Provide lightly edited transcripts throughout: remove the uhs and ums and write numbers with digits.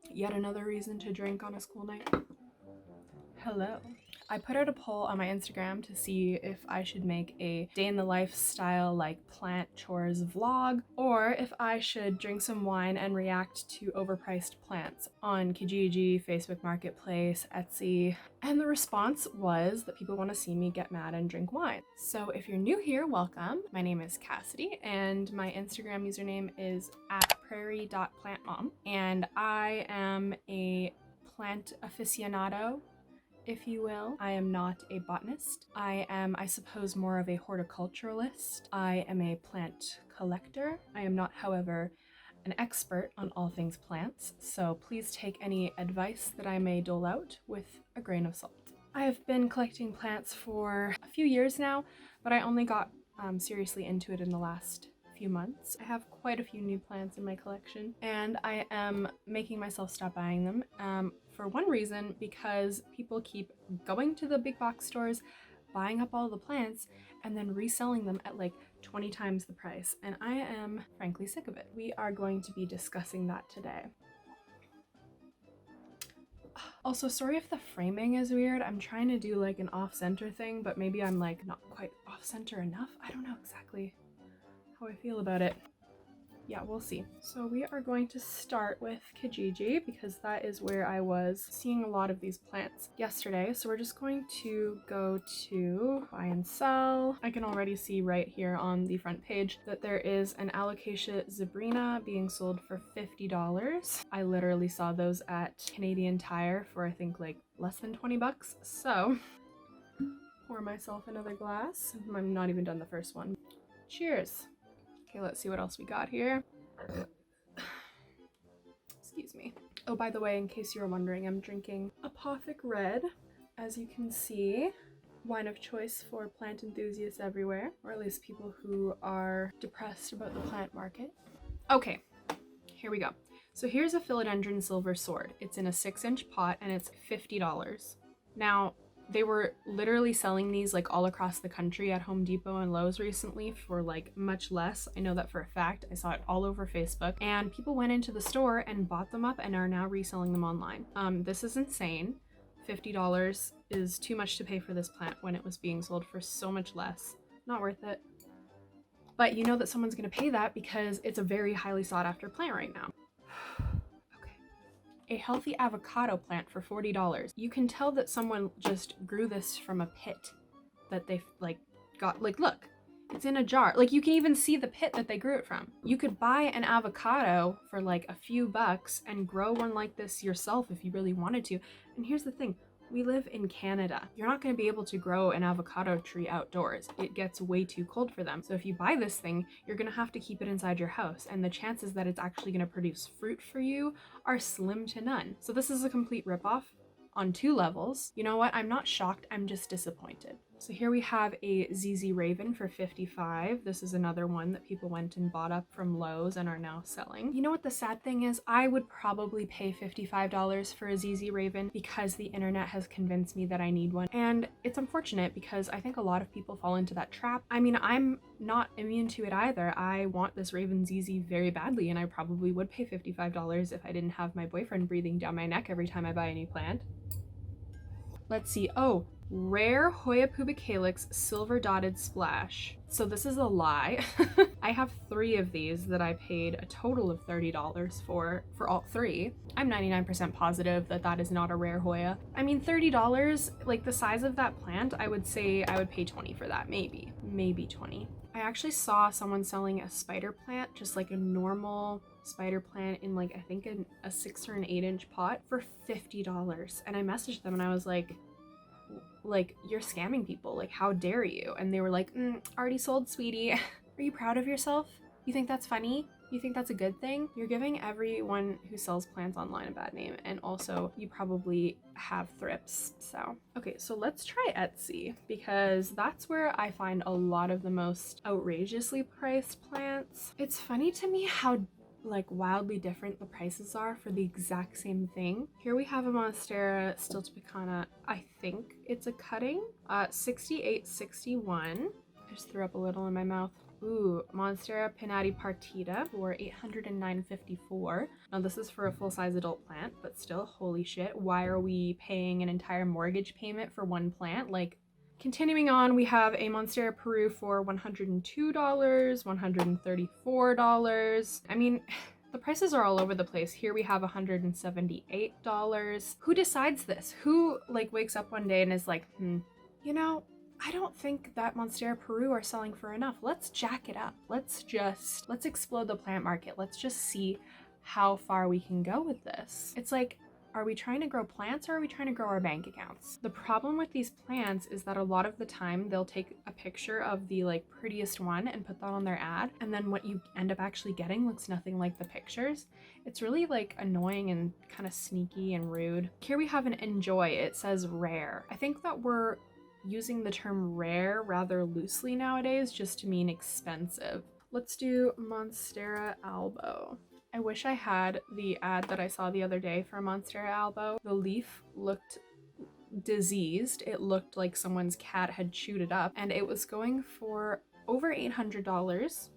Yet another reason to drink on a school night. Hello. I put out a poll on my Instagram to see if I should make a day in the life style like plant chores vlog, or if I should drink some wine and react to overpriced plants on Kijiji, Facebook Marketplace, Etsy. And the response was that people want to see me get mad and drink wine. So if you're new here, welcome. My name is Cassidy and my Instagram username is @prairie.plantmom. And I am a plant aficionado, if you will. I am not a botanist. I am, I suppose, more of a horticulturalist. I am a plant collector. I am not, however, an expert on all things plants, so please take any advice that I may dole out with a grain of salt. I have been collecting plants for a few years now, but I only got seriously into it in the last few months. I have quite a few new plants in my collection, and I am making myself stop buying them. For one reason, because people keep going to the big box stores, buying up all the plants, and then reselling them at like 20 times the price. And I am frankly sick of it. We are going to be discussing that today. Also, sorry if the framing is weird. I'm trying to do like an off-center thing, but maybe I'm like not quite off-center enough. I don't know exactly how I feel about it. Yeah, we'll see. So we are going to start with Kijiji because that is where I was seeing a lot of these plants yesterday. So we're just going to go to buy and sell. I can already see right here on the front page that there is an Alocasia zebrina being sold for $50. I literally saw those at Canadian Tire for I think like less than 20 bucks. So pour myself another glass. I'm not even done the first one. Cheers. Okay, let's see what else we got here. Excuse me. Oh, by the way, in case you were wondering, I'm drinking Apothic Red. As you can see, wine of choice for plant enthusiasts everywhere, or at least people who are depressed about the plant market. Okay, here we go. So here's a philodendron silver sword. It's in a 6-inch pot and it's $50. Now, they were literally selling these like all across the country at Home Depot and Lowe's recently for like much less. I know that for a fact. I saw it all over Facebook, and people went into the store and bought them up and are now reselling them online. This is insane. $50 is too much to pay for this plant when it was being sold for so much less. Not worth it. But you know that someone's gonna pay that because it's a very highly sought after plant right now. A healthy avocado plant for $40. You can tell that someone just grew this from a pit that they like got, like look, it's in a jar. Like you can even see the pit that they grew it from. You could buy an avocado for like a few bucks and grow one like this yourself if you really wanted to. And here's the thing, we live in Canada. You're not going to be able to grow an avocado tree outdoors. It gets way too cold for them. So if you buy this thing, you're going to have to keep it inside your house, and the chances that it's actually going to produce fruit for you are slim to none. So this is a complete ripoff on 2 levels. You know what? I'm not shocked. I'm just disappointed. So here we have a ZZ Raven for $55. This is another one that people went and bought up from Lowe's and are now selling. You know what the sad thing is? I would probably pay $55 for a ZZ Raven because the internet has convinced me that I need one. And it's unfortunate because I think a lot of people fall into that trap. I mean, I'm not immune to it either. I want this Raven ZZ very badly, and I probably would pay $55 if I didn't have my boyfriend breathing down my neck every time I buy a new plant. Let's see. Oh, rare Hoya pubicalyx silver dotted splash. So this is a lie. I have 3 of these that I paid a total of $30 for all 3. I'm 99% positive that that is not a rare Hoya. I mean, $30, like the size of that plant, I would say I would pay 20 for that, maybe 20. I actually saw someone selling a spider plant, just like a normal spider plant in like, I think a 6 or an 8-inch pot for $50. And I messaged them and I was like, you're scamming people, like how dare you? And they were like, already sold, sweetie. Are you proud of yourself? You think that's funny? You think that's a good thing? You're giving everyone who sells plants online a bad name, and also you probably have thrips. So okay, so let's try Etsy because that's where I find a lot of the most outrageously priced plants. It's funny to me how like wildly different the prices are for the exact same thing. Here we have a Monstera stiltopicana. I think it's a cutting. $68.61. I just threw up a little in my mouth. Ooh, Monstera pinnati partita for $809.54. Now this is for a full-size adult plant, but still, holy shit, why are we paying an entire mortgage payment for one plant? Like, continuing on, we have a Monstera Peru for $102, $134. I mean, the prices are all over the place. Here we have $178. Who decides this? Who like wakes up one day and is like, you know, I don't think that Monstera Peru are selling for enough. Let's jack it up. Let's explode the plant market. Let's just see how far we can go with this. It's like, are we trying to grow plants or are we trying to grow our bank accounts? The problem with these plants is that a lot of the time they'll take a picture of the like prettiest one and put that on their ad, and then what you end up actually getting looks nothing like the pictures. It's really like annoying and kind of sneaky and rude. Here we have an Enjoy. It says rare. I think that we're using the term rare rather loosely nowadays just to mean expensive. Let's do Monstera albo. I wish I had the ad that I saw the other day for Monstera albo. The leaf looked diseased. It looked like someone's cat had chewed it up, and it was going for over $800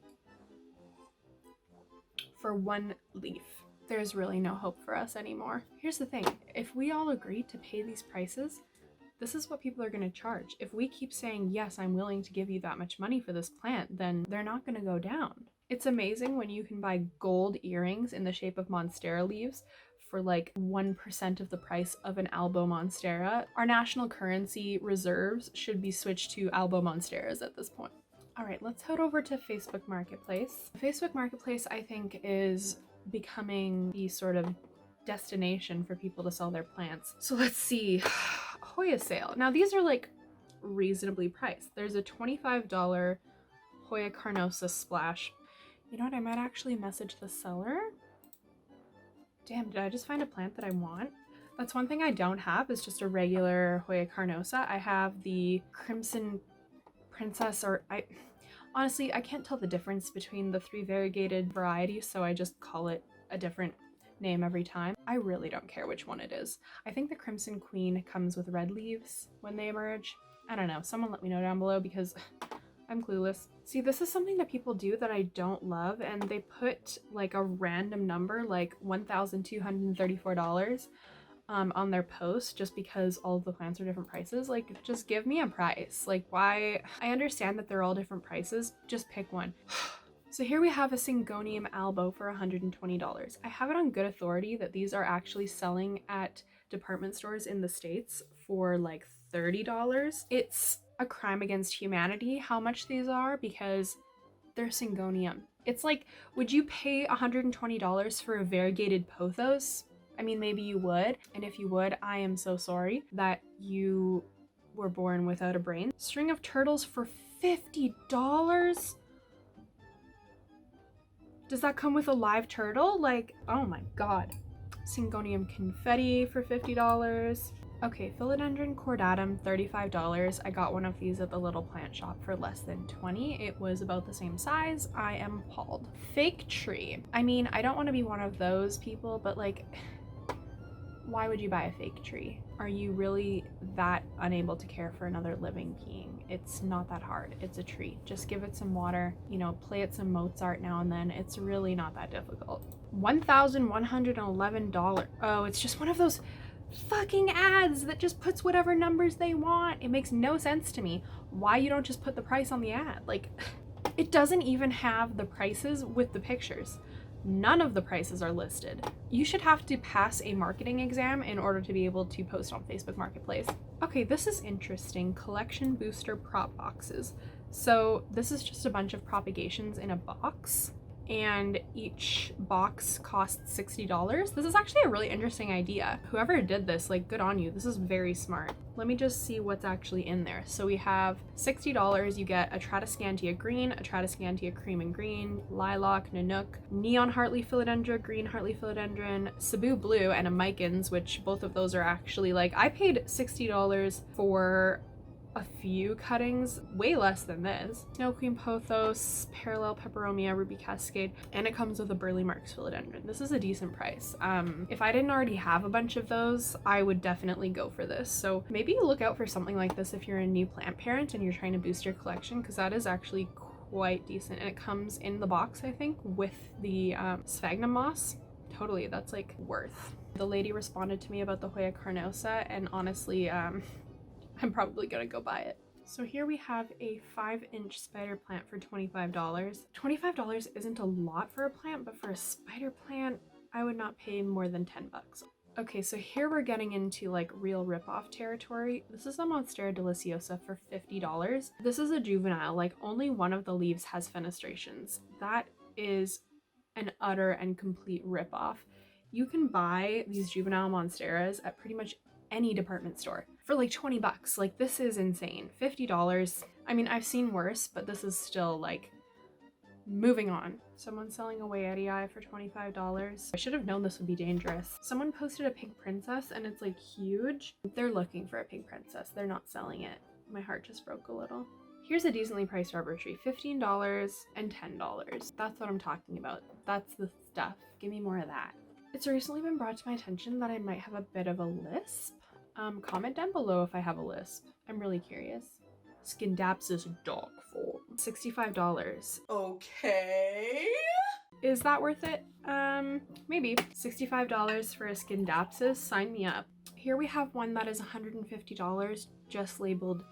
for one leaf. There's really no hope for us anymore. Here's the thing, if we all agree to pay these prices, this is what people are going to charge. If we keep saying, yes, I'm willing to give you that much money for this plant, then they're not going to go down. It's amazing when you can buy gold earrings in the shape of Monstera leaves for like 1% of the price of an albo Monstera. Our national currency reserves should be switched to albo Monsteras at this point. All right, let's head over to Facebook Marketplace. Facebook Marketplace, I think, is becoming the sort of destination for people to sell their plants. So let's see. Hoya sale. Now these are like reasonably priced. There's a $25 Hoya carnosa splash. You know what? I might actually message the seller. Damn, did I just find a plant that I want? That's one thing I don't have, is just a regular Hoya carnosa. I have the Crimson Princess, or honestly, I can't tell the difference between the 3 variegated varieties, so I just call it a different name every time. I really don't care which one it is. I think the Crimson Queen comes with red leaves when they emerge. I don't know, someone let me know down below because I'm clueless. See, this is something that people do that I don't love, and they put like a random number like $1,234 on their post just because all of the plants are different prices. Like, just give me a price. Like, why? I understand that they're all different prices, just pick one. So here we have a Syngonium albo for $120. I have it on good authority that these are actually selling at department stores in the States for like $30. It's a crime against humanity how much these are because they're Syngonium. It's like, would you pay $120 for a variegated pothos? I mean, maybe you would, and if you would, I am so sorry that you were born without a brain. String of turtles for $50? Does that come with a live turtle? Like, oh my god. Syngonium confetti for $50. Okay, philodendron cordatum, $35. I got one of these at the little plant shop for less than $20. It was about the same size. I am appalled. Fake tree. I mean, I don't want to be one of those people, but like, why would you buy a fake tree? Are you really that unable to care for another living being? It's not that hard. It's a tree. Just give it some water, you know, play it some Mozart now and then. It's really not that difficult. $1,111. Oh, it's just one of those fucking ads that just puts whatever numbers they want. It makes no sense to me why you don't just put the price on the ad. Like, it doesn't even have the prices with the pictures. None of the prices are listed. You should have to pass a marketing exam in order to be able to post on Facebook Marketplace. Okay, this is interesting. Collection booster prop boxes. So this is just a bunch of propagations in a box, and each box costs $60. This is actually a really interesting idea. Whoever did this, like, good on you. This is very smart. Let me just see what's actually in there. So we have $60, you get a Tradescantia green, a Tradescantia cream and green, lilac, nanook, neon heartleaf philodendron, green heartleaf philodendron, Cebu blue, and a Micans, which both of those are actually, like, I paid $60 for a few cuttings, way less than this. Snow Queen Pothos, Parallel Peperomia, Ruby Cascade, and it comes with a Burley Marks philodendron. This is a decent price. If I didn't already have a bunch of those, I would definitely go for this. So maybe look out for something like this if you're a new plant parent and you're trying to boost your collection, because that is actually quite decent, and it comes in the box, I think, with the sphagnum moss. Totally, that's like worth. The lady responded to me about the Hoya carnosa, and honestly, I'm probably gonna go buy it. So here we have a 5-inch spider plant for $25. $25 isn't a lot for a plant, but for a spider plant, I would not pay more than 10 bucks. Okay, so here we're getting into like real ripoff territory. This is a Monstera deliciosa for $50. This is a juvenile, like only one of the leaves has fenestrations. That is an utter and complete ripoff. You can buy these juvenile Monsteras at pretty much any department store for like 20 bucks. Like, this is insane. $50. I mean, I've seen worse, but this is still like, moving on. Someone's selling a Wayeti for $25. I should have known this would be dangerous. Someone posted a pink princess and it's like huge. They're looking for a pink princess. They're not selling it. My heart just broke a little. Here's a decently priced arbor tree, $15 and $10. That's what I'm talking about. That's the stuff. Give me more of that. It's recently been brought to my attention that I might have a bit of a lisp. Comment down below if I have a lisp. I'm really curious. Scindapsus dog form, $65. Okay. Is that worth it? Maybe. $65 for a Scindapsus, sign me up. Here we have one that is $150, just labeled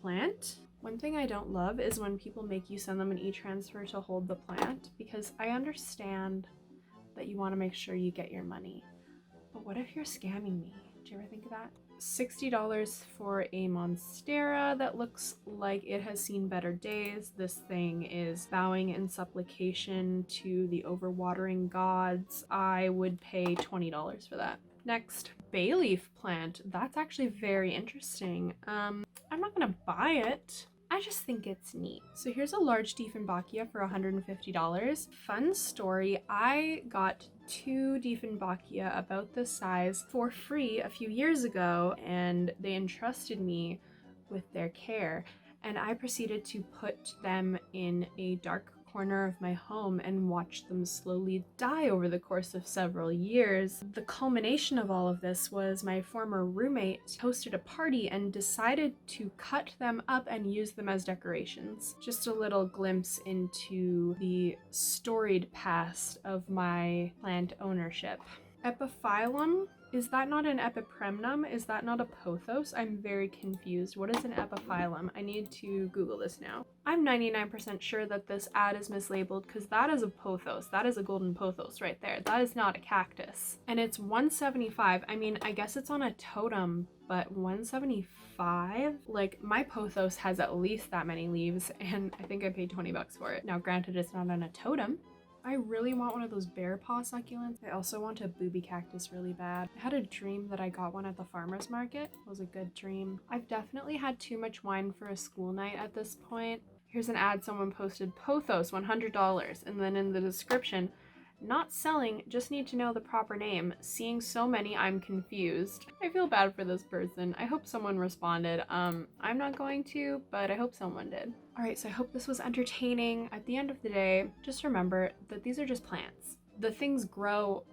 plant. One thing I don't love is when people make you send them an e-transfer to hold the plant, because I understand that you want to make sure you get your money. But what if you're scamming me? Do you ever think of that? $60 for a Monstera that looks like it has seen better days. This thing is bowing in supplication to the overwatering gods. I would pay $20 for that. Next, bay leaf plant. That's actually very interesting. I'm not gonna buy it. I just think it's neat. So here's a large Dieffenbachia for $150. Fun story, I got 2 Dieffenbachia about this size for free a few years ago, and they entrusted me with their care, and I proceeded to put them in a dark corner of my home and watch them slowly die over the course of several years. The culmination of all of this was my former roommate hosted a party and decided to cut them up and use them as decorations. Just a little glimpse into the storied past of my plant ownership. Epiphyllum? Is that not an epipremnum? Is that not a pothos? I'm very confused. What is an epiphyllum? I need to Google this now. I'm 99% sure that this ad is mislabeled because that is a pothos. That is a golden pothos right there. That is not a cactus. And it's $175. I mean, I guess it's on a totem, but $175? Like, my pothos has at least that many leaves, and I think I paid 20 bucks for it. Now, granted, it's not on a totem. I really want one of those bear paw succulents. I also want a booby cactus really bad. I had a dream that I got one at the farmer's market. It was a good dream. I've definitely had too much wine for a school night at this point. Here's an ad someone posted, pothos, $100. And then in the description, not selling, just need to know the proper name. Seeing so many, I'm confused. I feel bad for this person. I hope someone responded. I'm not going to, but I hope someone did. All right, so I hope this was entertaining. At the end of the day, just remember that these are just plants. The things grow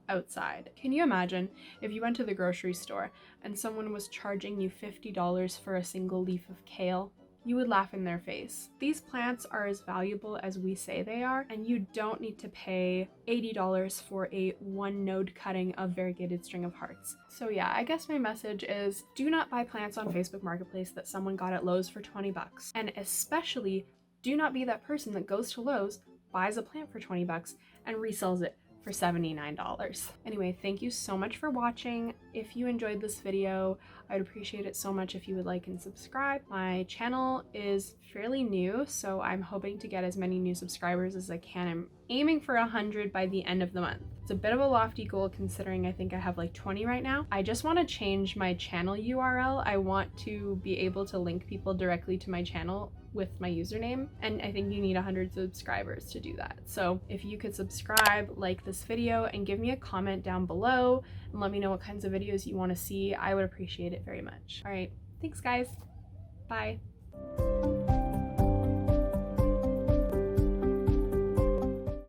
outside. Can you imagine if you went to the grocery store and someone was charging you $50 for a single leaf of kale? You would laugh in their face. These plants are as valuable as we say they are, and you don't need to pay $80 for a 1-node cutting of variegated string of hearts. So yeah, I guess my message is do not buy plants on Facebook Marketplace that someone got at Lowe's for 20 bucks. And especially do not be that person that goes to Lowe's, buys a plant for 20 bucks, and resells it for $79. Anyway, thank you so much for watching. If you enjoyed this video, I'd appreciate it so much if you would like and subscribe. My channel is fairly new, so I'm hoping to get as many new subscribers as I can. I'm aiming for 100 by the end of the month. It's a bit of a lofty goal considering I think I have like 20 right now. I just want to change my channel URL. I want to be able to link people directly to my channel with my username, and I think you need 100 subscribers to do that. So if you could subscribe, like this video, and give me a comment down below and let me know what kinds of videos you want to see, I would appreciate it very much. All right, thanks guys. Bye.